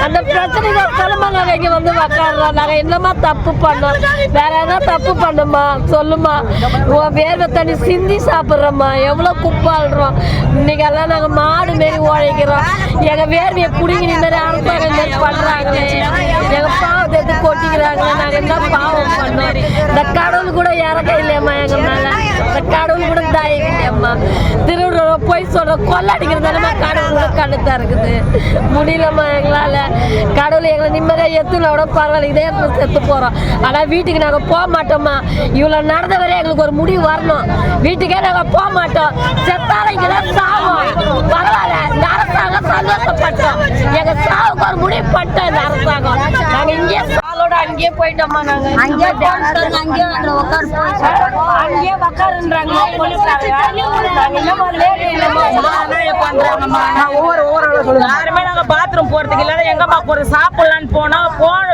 அந்த பிரச்சனைக்கு தலைமை நாங்கள் இங்கே வந்து உக்காடுறோம். நாங்கள் என்னமா தப்பு பண்ணோம்? வேற எதனா தப்பு பண்ணுமா சொல்லுமா? வேர்வை தண்ணி சிந்தி சாப்பிட்றோம்மா. எவ்வளோ குப்பாடுறோம். இன்னைக்கெல்லாம் நாங்கள் மாடு மாரி உழைக்கிறோம். எங்கள் வேர்வையை பிடிங்கி மாதிரி அரசாங்கம் இந்த மாதிரி பண்ணுறாங்களே. எங்கள் பாவத்தை எடுத்து கொட்டிக்கிறாங்களே. நாங்கள் என்ன பாவம் பண்ணோம்? இந்த கடவுள் கூட இறக்க இல்லையம்மா எங்கள் மேலே. இந்த கடவுள் கூட தாயம் இல்லையம்மா. திருவிழா போய் சொல்ற கொள்ளடிக்கிறதாலமா கடவுள் கூட கண்ணுத்தா இருக்குது. முடியலம்மா எங்களால். கடவுள் எங்களை நிம்மதியாக எத்துல விட பரவாயில்ல. இதே செத்து போகிறோம். ஆனால் வீட்டுக்கு நாங்கள் போக மாட்டோம்மா. இவ்வளோ நடந்த வரை எங்களுக்கு ஒரு முடிவு வரணும். வீட்டுக்கே நாங்கள் போக மாட்டோம். செத்தாலும் இங்கே தான் சாவோம். பரவாயில்ல, இந்த அரசாங்கம் சந்தோஷப்பட்டோம். எங்கள் சாவுக்கு ஒரு முடிவு பண்ணிட்டோம் இந்த அரசாங்கம். நாங்கள் இங்கேயே சாலோட அங்கேயே போயிட்டோம்மா. நாங்கள் அங்கேயே உக்காருன்றாங்க. யாருமே நாங்க பாத்ரூம் போறதுக்கு இல்ல, எங்கம்மா போறது சாப்பிடலான்னு போனோம்.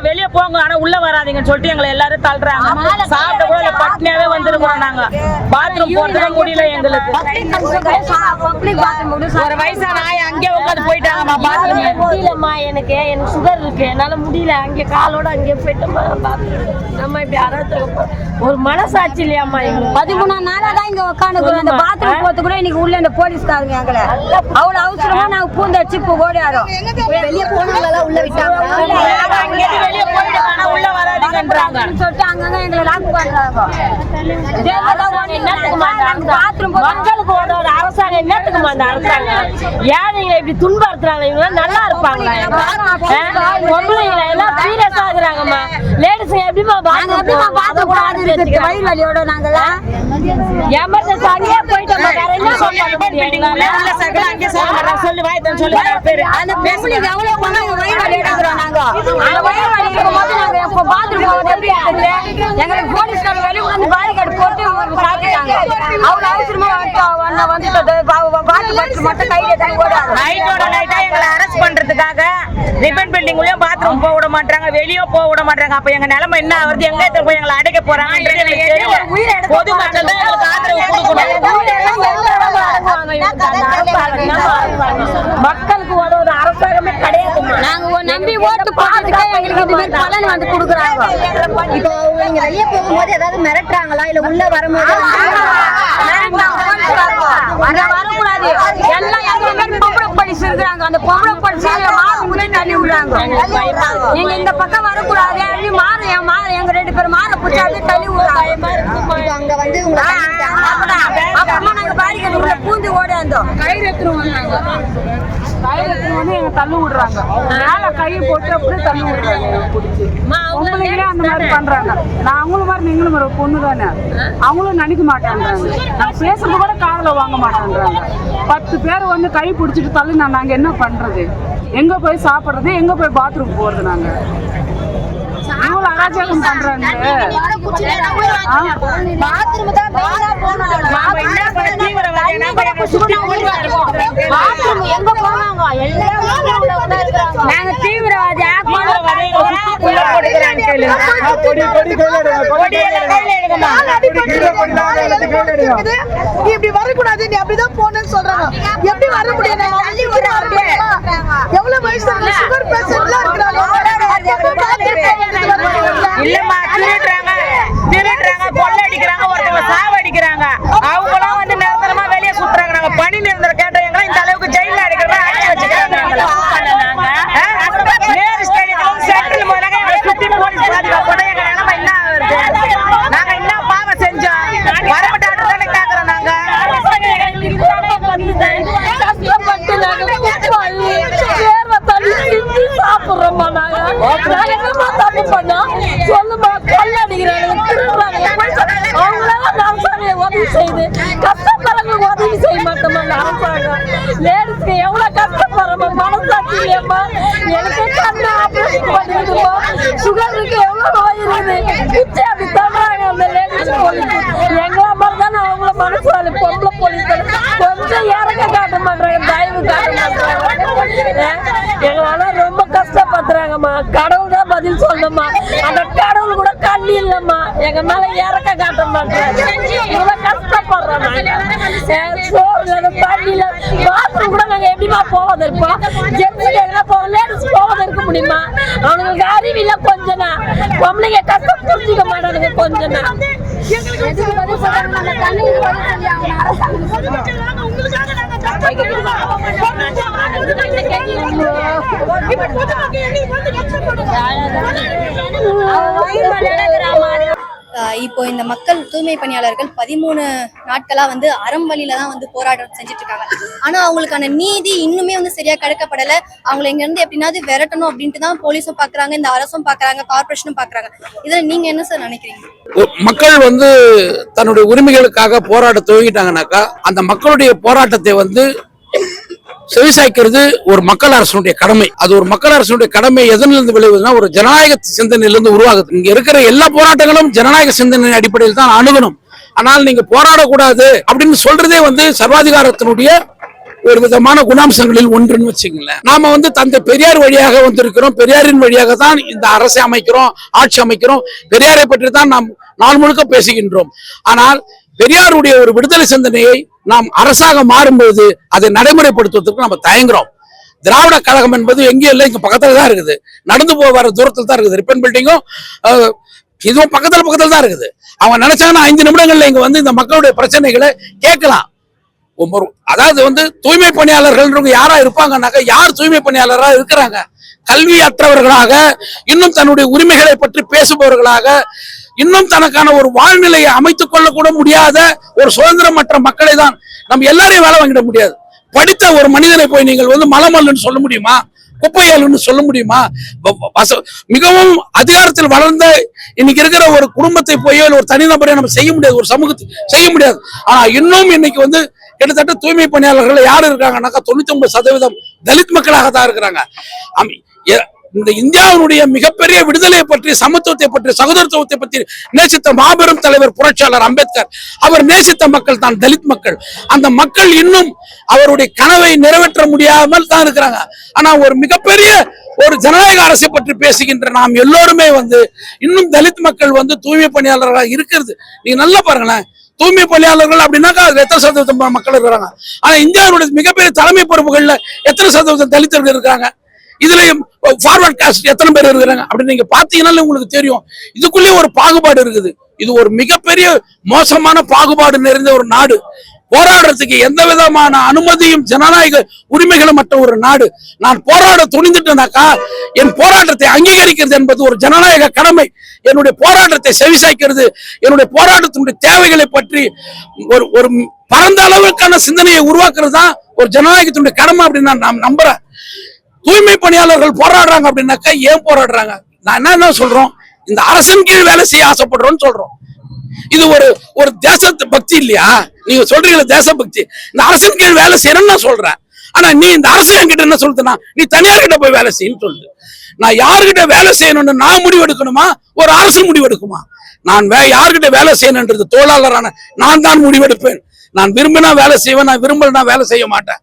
வெளியே போங்க, ஆனா உள்ள வராதீங்கன்னு சொல்லிட்டு எங்களை எல்லாரும் தள்ளுறாங்க. சாப்பிட்ட கூட இல்ல, பட்னியாவே வந்துருக்கோம். நாங்க பாத்ரூம் போறதுக்கு முடியல எங்களுக்கு. ஒரு வயசான ஆய் அங்கேயே உட்காந்து போயிட்டாங்கம்மா. பாத்ரூம் முடியலம்மா. எனக்கு சுகர் இருக்கு, என்னால முடியல. அங்கே காலோட அங்கே போயிட்டோம்மா. நம்ம இப்படி அறத்துக்கு ஒரு மனசாட்சி இல்லையாம்மா எங்களுக்கு. 13 நாளா தான் இங்க உட்காந்துக்கிறோம். இந்த பாத்ரூம் போறது கூட இன்னைக்கு உள்ள இந்த போலீஸ்காரங்க எங்களை அவ்வளவு அவசரமா நாங்க பூந்தடிச்சு ஓடியாரோம். வெளியே போனவங்களெல்லாம் உள்ள விட்டாங்க. வெளியே போயிட்டாங்க, உள்ள வராதீங்கன்றாங்க சொல்லிட்டு அங்கங்க எங்களை லாக் பண்றாங்க. பாத்ரூம் மக்களுக்கு ஒரு அரசாங்கம் என்னத்துக்குமா? அந்த அரசாங்கம் ஏழைங்களை இப்படி துன்புறுத்துறாங்க. இவங்க நல்லா இருப்பாங்களா? பொம்பளைங்களை எல்லாம் சீரியஸ் ஆகுறாங்கம்மா. லேடிஸுங்க எப்படிமா பாத்ரூம் வயிறு வலியோட நாங்கெல்லாம் எமர்ஜென்சி அங்கேயே போயிட்டோம். சொல்லு அந்த பெண்களுக்கு எவ்வளவு வயிறு வலி எடுக்கிறோம். நாங்க அந்த வயிறு வலி இருக்கும் போது நாங்க எப்போ பாத்ரூம் எங்களுக்கு போலீஸ்காரங்க வெளியே வந்து பேரிகார்டு போட்டு சாப்பிட்டாங்க. அவ்வளவு அவசரமா வந்துட்டு பாட்டு மட்டும் கையில தண்ணி ஓடாது. நைட்டோட நைட்டா எங்களை அரெஸ்ட் பண்றதுக்காக ரிப்பன் பில்டிங் உள்ளேயும் பாத்ரூம் போக விட மாட்டாங்க, வெளியே போக விட மாட்டாங்க. அப்ப எங்க நிலைமை என்ன ஆகுது? எங்க எடுத்து போய் எங்களை அடைக்க போறாங்கன்றது எனக்கு தெரியல. பொதுமக்கள் தான் எங்களுக்கு ஆதரவு கொடுக்கணும். மக்களுக்கு ஒரு அரசாங்கமே கிடையாது. நாங்க நம்பி ஓட்டு போறதுக்கு எங்களுக்கு இந்த மாதிரி பலன் வந்து கொடுக்குறாங்க. இப்போ நீங்க வெளியே போகும்போது ஏதாவது மிரட்டுறாங்களா? இல்ல உள்ள வரும்போது வரக்கூடாது எல்லாம் எங்க மாதிரி பொம்பளை படிச்சு இருக்கிறாங்க. அந்த பொம்பளை படிச்சு மாறு முன்னே தள்ளி விடுறாங்க. நீங்க இந்த பக்கம் வரக்கூடாது அப்படி மாறு எங்க 2 பேரும் மாற பிடிச்சாது தள்ளி விடுறாங்க. அங்க வந்து அப்புறமா நாங்க பாரிகார்டு உள்ள பூந்து ஓடியாந்தோம். கயிறு எடுத்துருவோம். எங்க தள்ளு விடுறாங்க. மேல கையை போட்டு அப்படியே தள்ளு விடுறாங்க. பொம்பளைங்களே அந்த மாதிரி பண்றாங்க. நான் அவங்களும் மாதிரி நீங்களும் ஒரு பொண்ணு தானே, அவங்களும் நினைக்க மாட்டேன்றாங்க. நான் பேசுறது கூட காதுல வாங்க மாட்டேன்றாங்க. 10 பேர் வந்து கை பிடிச்சிட்டு தள்ளி நாங்க என்ன பண்றது? எங்க போய் சாப்பிடுறது? எங்க போய் பாத்ரூம் போறது? நாங்க இவ்வளவு அராஜகம் பண்றாங்க. நாங்க தீவிரவாதி இப்படி வரக்கூடாது, நீ அப்படிதான் போனேன்னு சொல்றாங்க. எப்படி வர முடியும்? எவ்வளவு வயசு சுகர் பேஷண்ட்லாம் இருக்கிறாங்க. இல்லம்மா, திருடுறாங்க, கொள்ளடிக்கிறாங்க, ஒருத்தவங்க சாவடிக்கிறாங்க. அவங்களாம் வந்து நிரந்தரமா வெளியே சுட்டுறாங்க. நாங்க பணி நிரந்தரம் கேட்டோம். எங்களை இந்த அளவுக்கு ஜெயில அடிக்கிறதா அடிச்சு வச்சுக்கிறாங்க. நேரு ஸ்டேடியத்துல சென்ட்ரல் முதலாக எங்களை சுத்தி போலீஸ் பாதுகாப்பு. எங்க நிலைமை என்ன ஆகுது? நாங்க என்ன பாவம் செஞ்சோம்? வரப்பட்டாட்டு தானே கேட்கிறோம். நாங்க சாப்பிடுறோம்மா. நாங்க என்னமா தப்பு பண்ணா சொல்லுமா? கொள்ளடிக்கிறாங்க, அவங்களால அரசாங்கம் உதவி செய்யுது. கஷ்டப்படுறவங்களுக்கு உதவி செய்ய மாட்டோமா அரசாங்கம்? லேடிஸ்க்கு எவ்வளவு கஷ்டப்படுறோமா? மனசாட்சி இல்லையம்மா. எனக்கு கண்ணு ஆபரேஷன் பண்ணிருக்குமா? சுகருக்கு எவ்வளவு நோய் இருக்குது. பிச்சை அப்படி தர்றாங்க அந்த லேடிஸ் போலீஸ். எங்களை மாதிரி தானே அவங்கள மனசாலு பொம்பளை போலீஸ் கொஞ்சம் இறக்க காட்ட மாட்டாங்க, தயவு காட்ட மாட்டாங்க. எங்களால ரொம்ப கஷ்டப்படுறாங்கம்மா. கடவுள் தான் பதில் சொல்லணுமா? அந்த கடவுள் கூட கண்ணி இல்லம்மா. எங்க மேல இறக்க காட்ட மாட்டாங்க. இவ்வளவு கஷ்டப்படுறோம் தண்ணியில பாத்ரூம் கூட நாங்க எப்படிமா போவது இருப்போம்? ஜென்ஸுக்கு எங்கன்னா போவோம், லேடிஸ் போவது இருக்க முடியுமா? அவனுங்களுக்கு அறிவில்ல கொஞ்சம் தான். பொம்பளைங்க கஷ்டம் புரிஞ்சுக்க மாட்டானுங்க கொஞ்சம் தான். இப்போ இந்த மக்கள் தூய்மை பணியாளர்கள் 13 நாட்களா வந்து அறம் வழியில தான் வந்து போராட்டம் செஞ்சுட்டு இருக்காங்க. ஆனா அவங்களுக்கான நீதி இன்னுமே வந்து சரியா கிடைக்கப்படல. அவங்களை இங்க இருந்து எப்படினாவது விரட்டணும் அப்படின்ட்டு தான் போலீஸும் பாக்குறாங்க, இந்த அரசும் பாக்குறாங்க, கார்பரேஷனும் பாக்குறாங்க. இதுல நீங்க என்ன சார் நினைக்கிறீங்க? மக்கள் வந்து தன்னுடைய உரிமைகளுக்காக போராட்ட துவங்கிட்டாங்கன்னாக்கா அந்த மக்களுடைய போராட்டத்தை வந்து செவிசாய்க்கிறது ஒரு மக்கள் அரசுடைய கடமை. அது ஒரு மக்கள் அரசுடைய கடமை எதனிலிருந்து விளைவுதுன்னா ஒரு ஜனநாயக சிந்தனையிலிருந்து உருவாகுது. இங்க இருக்கிற எல்லா போராட்டங்களும் ஜனநாயக சிந்தனை அடிப்படையில் தான் அணுகணும். ஆனால் நீங்க போராடக்கூடாது அப்படின்னு சொல்றதே வந்து சர்வாதிகாரத்தினுடைய ஒரு விதமான குணாம்சங்களில் ஒன்றுன்னு வச்சுங்களேன். நாம வந்து தந்தை பெரியார் வழியாக வந்திருக்கிறோம். பெரியாரின் வழியாக தான் இந்த அரசை அமைக்கிறோம், ஆட்சி அமைக்கிறோம். பெரியாரை பற்றி தான் நாம் நாள் முழுக்க பேசுகின்றோம். ஆனால் பெரியாருடைய ஒரு விடுதலை சிந்தனையை நாம் அரசாக மாறும்போது அதை நடைமுறைப்படுத்துவதற்கு நம்ம தயங்குறோம். திராவிட கழகம் என்பது எங்கேயும் இல்லை, இங்க பக்கத்துல தான் இருக்குது. நடந்து போக தூரத்தில் தான் இருக்குது. ரிப்பன் பில்டிங்கும் இதுவும் பக்கத்துல தான் இருக்குது. அவங்க நினைச்சாங்கன்னா 5 நிமிடங்கள்ல இங்க வந்து இந்த மக்களுடைய பிரச்சனைகளை கேட்கலாம். அதாவது வந்து தூய்மை பணியாளர்கள் யாரா இருப்பாங்கன்னாக்க யார் தூய்மை பணியாளரா இருக்கிறாங்க? கல்வி அற்றவர்களாக, இன்னும் தன்னுடைய உரிமைகளை பற்றி பேசுபவர்களாக, இன்னும் தனக்கான ஒரு வாழ்நிலையை அமைத்துக் கொள்ள கூட முடியாத ஒரு சுதந்திரமற்ற மக்களை தான் நம்ம எல்லாரையும் வேலை வாங்கிட முடியாது. படித்த ஒரு மனிதனை போய் நீங்கள் வந்து மலமல்லுன்னு சொல்ல முடியுமா? குப்பையாளுன்னு சொல்ல முடியுமா? மிகவும் அதிகாரத்தில் வளர்ந்த இன்னைக்கு இருக்கிற ஒரு குடும்பத்தை போய் ஒரு தனிநபரை நம்ம செய்ய முடியாது, ஒரு சமூகத்தை செய்ய முடியாது. ஆனா இன்னும் இன்னைக்கு வந்து கிட்டத்தட்ட தூய்மை பணியாளர்கள் யாரு இருக்காங்கன்னாக்கா 99% தலித் மக்களாக தான் இருக்கிறாங்க. இந்த இந்தியாவினுடைய மிகப்பெரிய விடுதலையை பற்றி, சமத்துவத்தை பற்றி, சகோதரத்துவத்தை பற்றி நேசித்த மாபெரும் தலைவர் புரட்சியாளர் அம்பேத்கர் அவர் நேசித்த மக்கள் தான் தலித் மக்கள். அந்த மக்கள் இன்னும் அவருடைய கனவை நிறைவேற்ற முடியாமல் தான் இருக்கிறாங்க. ஆனா ஒரு மிகப்பெரிய ஒரு ஜனநாயக அரசை பற்றி பேசுகின்ற நாம் எல்லோருமே வந்து இன்னும் தலித் மக்கள் வந்து தூய்மை பணியாளர்களாக இருக்கிறது. நீங்க நல்லா பாருங்களேன், தூய்மை பணியாளர்கள் அப்படின்னாக்கா அதுல எத்தனை சதவீதம் மக்கள் இருக்கிறாங்க? ஆனா இந்தியாவுடைய மிகப்பெரிய தலைமை பொறுப்புகள்ல எத்தனை சதவீதம் தலித்தர்கள் இருக்காங்க? இதுலயும் ஃபார்வர்ட் காஸ்ட் எத்தனை பேர் இருக்கிறாங்க அப்படின்னு நீங்க பாத்தீங்கன்னா உங்களுக்கு தெரியும். இதுக்குள்ளேயே ஒரு பாகுபாடு இருக்குது. இது ஒரு மிகப்பெரிய மோசமான பாகுபாடு நிறைந்த ஒரு நாடு. போராடுறதுக்கு எந்த விதமான அனுமதியும் ஜனநாயக உரிமைகளும் மற்ற ஒரு நாடு. நான் போராட துணிந்துட்டேனாக்கா என் போராட்டத்தை அங்கீகரிக்கிறது என்பது ஒரு ஜனநாயக கடமை. என்னுடைய போராட்டத்தை செவிசாய்க்கிறது, என்னுடைய போராட்டத்தினுடைய தேவைகளை பற்றி ஒரு பரந்த அளவுக்கான சிந்தனையை உருவாக்குறது தான் ஒரு ஜனநாயகத்தினுடைய கடமை அப்படின்னு நான் நம்புறேன். தூய்மை பணியாளர்கள் போராடுறாங்க அப்படின்னாக்கா ஏன் போராடுறாங்க? நான் என்ன சொல்றோம், இந்த அரசின் கீழ் வேலை செய்ய ஆசைப்படுறோம்னு சொல்றோம். இது ஒரு தேச பக்தி இல்லையா? நீங்க சொல்றீங்க தேசபக்தி. இந்த அரசின் கீழ் வேலை செய்யணும்னு நான் சொல்றேன். ஆனா நீ இந்த அரசு என்கிட்ட என்ன சொல்லுதுன்னா நீ தனியார் கிட்ட போய் வேலை செய்யணும்னு சொல்லுது. நான் யாருகிட்ட வேலை செய்யணும்னு நான் முடிவெடுக்கணுமா, ஒரு அரசு முடிவெடுக்குமா? நான் யாருகிட்ட வேலை செய்யணுன்றது தொழிலாளரான நான் தான் முடிவெடுப்பேன். நான் விரும்பினா வேலை செய்வேன், நான் விரும்பலனா வேலை செய்ய மாட்டேன்.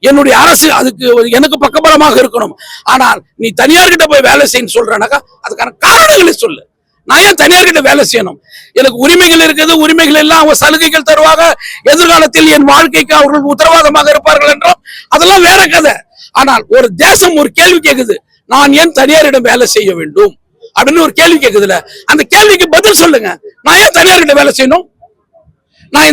என்னுடைய அரசு அதுக்கு எனக்கு பக்கபலமாக இருக்கணும். ஆனால் நீ தனியார்கிட்ட போய் வேலை செய்யணும்னு சொல்றேனாக்கா அதுக்கான காரணங்களை சொல்லு. நான் ஏன் தனியார்கிட்ட வேலை செய்யணும்? எனக்கு உரிமைகள் இருக்குது, உரிமைகள் எல்லாம் அவங்க சலுகைகள் தருவாங்க, எதிர்காலத்தில் என் வாழ்க்கைக்கு அவர்கள் உத்தரவாதமாக இருப்பார்கள் என்றும் அதெல்லாம் வேற கதை. ஆனால் ஒரு தேசம் ஒரு கேள்வி கேட்குது, நான் ஏன் தனியாரிடம் வேலை செய்ய வேண்டும் அப்படின்னு ஒரு கேள்வி கேட்குதுல, அந்த கேள்விக்கு பதில் சொல்லுங்க. நான் ஏன் தனியார்கிட்ட வேலை செய்யணும்? நான்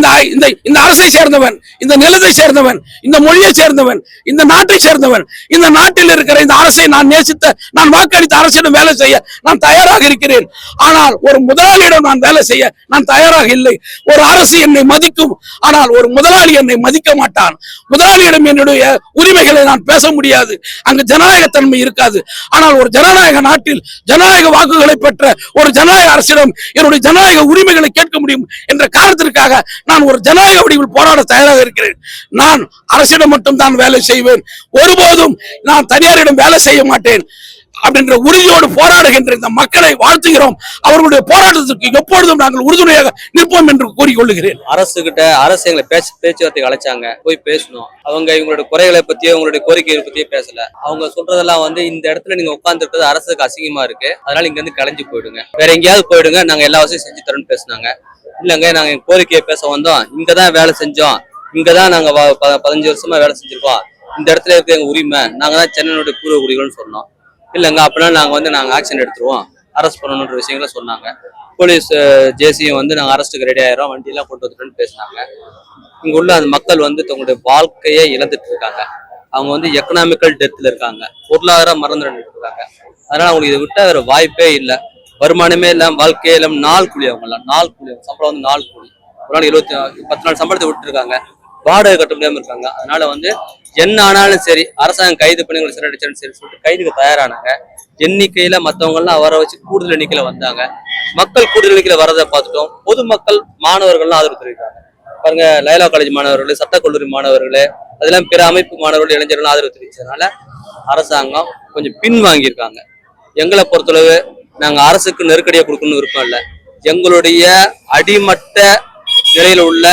இந்த அரசை சேர்ந்தவன், இந்த நிலத்தை சேர்ந்தவன், இந்த மொழியை சேர்ந்தவன், இந்த நாட்டை சேர்ந்தவன். இந்த நாட்டில் இருக்கிற இந்த அரசை நான் நேசித்த, நான் வாக்களித்த அரசிடம் வேலை செய்ய நான் தயாராக இருக்கிறேன். ஆனால் ஒரு முதலாளியிடம் நான் வேலை செய்ய நான் தயாராக இல்லை. ஒரு அரசு என்னை மதிக்கும், ஆனால் ஒரு முதலாளி என்னை மதிக்க மாட்டான். முதலாளியிடம் என்னுடைய உரிமைகளை நான் பேச முடியாது, அங்கு ஜனநாயகத்தன்மை இருக்காது. ஆனால் ஒரு ஜனநாயக நாட்டில் ஜனநாயக வாக்குகளை பெற்ற ஒரு ஜனநாயக அரசிடம் என்னுடைய ஜனநாயக உரிமைகளை கேட்க முடியும் என்ற காரணத்திற்காக நான் ஒரு ஜனநாயக வடிவில் போராட தயாராக இருக்கிறேன். நான் அரசிடம் மட்டும் தான் வேலை செய்வேன், ஒருபோதும் நான் தனியாரிடம் வேலை செய்ய மாட்டேன். அப்படின்ற உறுதியோடு போராடுகின்ற இந்த மக்களை வாழ்த்துகிறோம். அவர்களுடைய போராட்டத்திற்கு எப்பொழுதும் நாங்கள் உறுதுணையாக நிற்போம் என்று கூறிக்கொள்கிறேன். அரசு எங்களை பேச்சுவார்த்தைக்கு அழைச்சாங்க, போய் பேசணும். அவங்க இவங்களுடைய குறைகளை பத்தியோ உங்களுடைய கோரிக்கைகளை பத்தியோ பேசல. அவங்க சொல்றதெல்லாம் வந்து இந்த இடத்துல நீங்க உட்கார்ந்து இருக்கிறது அரசுக்கு அசிங்கமா இருக்கு, அதனால இங்க இருந்து கிளம்பி போயிடுங்க, வேற எங்கேயாவது போயிடுங்க, நாங்க எல்லா வசதியும் செஞ்சு தரோம்னு பேசினாங்க. இல்லங்க, நாங்க எங்க கோரிக்கையை பேச வந்தோம், இங்கதான் வேலை செஞ்சோம், இங்கதான் நாங்க 15 வருஷமா வேலை செஞ்சிருக்கோம், இந்த இடத்துல இருக்க எங்க உரிமை, நாங்க தான் சென்னையோட பூர்வ குடிகள்னு சொன்னோம். இல்லங்க, அப்படின்னா நாங்க ஆக்ஷன் எடுத்துருவோம், அரெஸ்ட் பண்ணணுன்ற விஷயங்கள சொன்னாங்க. போலீஸ் ஜேசியும் வந்து நாங்க அரெஸ்ட்டுக்கு ரெடி ஆயிரோம், வண்டியெல்லாம் கொண்டு வந்துட்டோம்னு பேசினாங்க. இங்க உள்ள அந்த மக்கள் வந்து தங்களுடைய வாழ்க்கையை இழந்துட்டு இருக்காங்க. அவங்க வந்து எக்கனாமிக்கல் டெத்ல இருக்காங்க, பொருளாதார மறந்து இருக்காங்க. அதனால அவங்களுக்கு இதை விட்டா வேற வாய்ப்பே இல்லை. வருமானமே இல்லாம, வாழ்க்கையே இல்லாம, நாள் கூலி, சம்பளம் வந்து 4 கூலி, ஒரு நாள் 10 நாள் சம்பளத்தை விட்டு இருக்காங்க, வாடகை கட்ட முடியாம இருக்காங்க. அதனால வந்து என்ன ஆனாலும் சரி, அரசாங்கம் கைது பண்ணி சிறடிச்சாலும் சரி சொல்லிட்டு கைதுக்கு தயாரானாங்க. எண்ணிக்கையில மற்றவங்க எல்லாம் வர வச்சு கூடுதல் எண்ணிக்கையில வந்தாங்க. மக்கள் கூடுதல் எண்ணிக்கையில வரதை பார்த்துட்டோம். பொதுமக்கள், மாணவர்கள்லாம் ஆதரவு தெரிவித்தாங்க. பாருங்க, லைலா காலேஜ் மாணவர்கள், சட்டக்கல்லூரி மாணவர்கள், அதெல்லாம் பிற அமைப்பு மாணவர்கள், இளைஞர்கள் ஆதரவு தெரிவிச்சதுனால அரசாங்கம் கொஞ்சம் பின் வாங்கியிருக்காங்க. எங்களை பொறுத்தளவு நாங்க அரசுக்கு நெருக்கடியை கொடுக்கணும்னு விருப்பம் இல்லை. எங்களுடைய அடிமட்ட நிலையில உள்ள,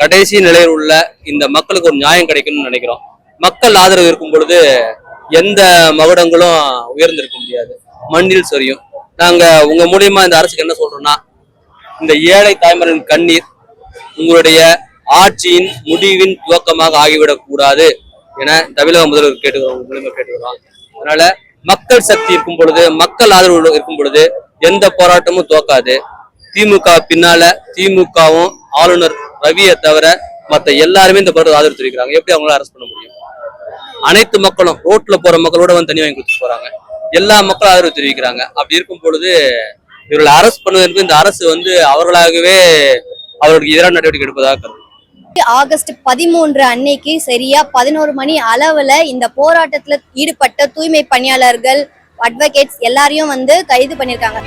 கடைசி நிலையில் உள்ள இந்த மக்களுக்கு ஒரு நியாயம் கிடைக்கணும்னு நினைக்கிறோம். மக்கள் ஆதரவு இருக்கும் பொழுது எந்த மகுடங்களும் உயர்ந்திருக்க முடியாது, மண்ணில் சரியும். நாங்க உங்க மூலியமா இந்த அரசுக்கு என்ன சொல்றோம்னா, இந்த ஏழை தாய்மரின் கண்ணீர் உங்களுடைய ஆட்சியின் முடிவின் துவக்கமாக ஆகிவிடக் கூடாது என தமிழக முதல்வர் கேட்டுக்கிறோம். அதனால மக்கள் சக்தி இருக்கும் பொழுது, மக்கள் ஆதரவு இருக்கும் பொழுது எந்த போராட்டமும் துவக்காது. திமுக பின்னால திமுகவும் ஆளுநர் ரவியை தவிர மற்ற எல்லாருமே இந்த போராட்டத்தை ஆதரவு தெரிவிக்கிறாங்க. எப்படி அவங்களால அரெஸ்ட் பண்ண முடியும்? அனைத்து மக்களும், ரோட்ல போற மக்களோட வந்து தனி வாங்கி கொடுத்து போறாங்க, எல்லா மக்களும் ஆதரவு தெரிவிக்கிறாங்க. அப்படி இருக்கும் பொழுது இவர்களை அரெஸ்ட் பண்ணுவதற்கு இந்த அரசு வந்து அவர்களாகவே அவர்களுக்கு எதிரான நடவடிக்கை எடுப்பதாக கருது. ஆகஸ்ட் 13 அன்னைக்கு சரியா 11 மணி அளவுல இந்த போராட்டத்துல ஈடுபட்ட தூய்மை பணியாளர்கள், அட்வொகேட்ஸ் எல்லாரையும் வந்து கைது பண்ணிருக்காங்க.